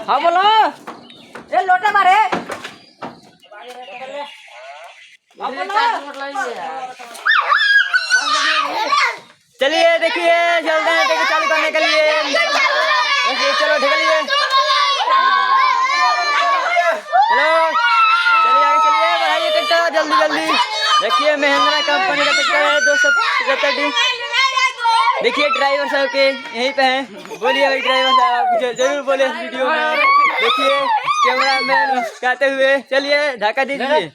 हाँ बोलो। ये लोटे मारे। चलिए देखिए चलते हैं ट्रैक्टर चालू करने के लिए। चलो ढकलिए। चलो चलिए आगे चलिए, बढ़ाइए ट्रैक्टर जल्दी जल्दी। देखिए महिंद्रा कंपनी का ट्रैक्टर है 275D। देखिए ड्राइवर साहब के यहीं पे हैं। बोलिए भाई ड्राइवर साहब, आप जरूर बोले इस वीडियो में। देखिए कैमरा मैन कहते हुए चलिए ढका दीजिए।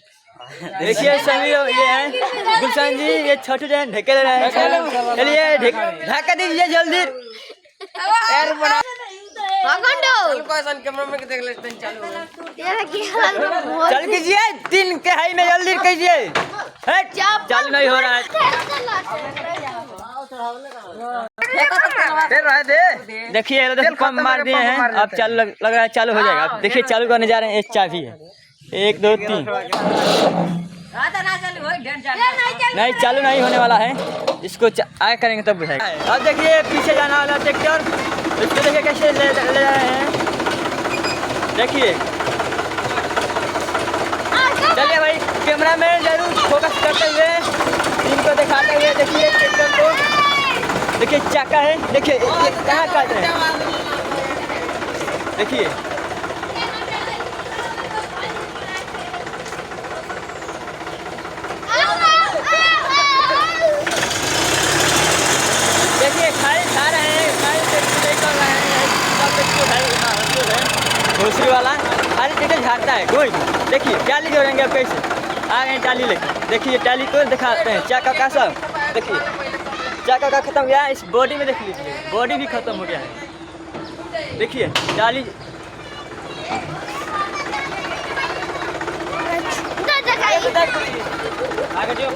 देखिए सभी ये हैं गुलशन जी, ये छोटू जन ढके रहे हैं। चलिए ढका दीजिए जल्दी। चल कीजिए 3 के हाई में जल्दी कीजिए। चालू नहीं हो रहा है। देखिए कम मार दिए हैं, अब चालू लग रहा है, चालू हो जाएगा। अब देखिए चालू करने जा रहे हैं। एक चाबी है, 1 2 3। नहीं चालू नहीं होने वाला है, इसको आगे करेंगे तब बुझाएगा। अब देखिए पीछे जाना वाला ट्रैक्टर, इसको देखिए कैसे ले जा रहे हैं। देखिए चलिए भाई कैमरा में जरूर फोकस करते हुए इनको दिखाते हुए। देखिए ट्रैक्टर को देखिए चाका है, देखिए ये कहाँ काट रहे हैं। देखिए देखिए खाई खा रहे हैं, खाई नहीं कर रहे हैं। दूसरी वाला खाली ट्रैक्टर झाड़ता है कोई। देखिए टाली जोड़ेंगे अब कैसे, आ गए टाली लेके। देखिए टाली को दिखाते हैं चाका का सब। देखिए चाका का खत्म गया, इस बॉडी में देख लीजिए बॉडी भी खत्म हो गया है। देखिए टाली आगे जो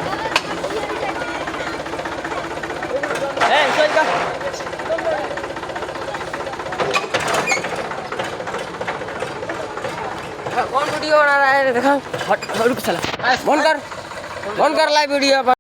कौन वीडियो बना रहा है? देखा रुक चला, फोन कर लाइव वीडियो।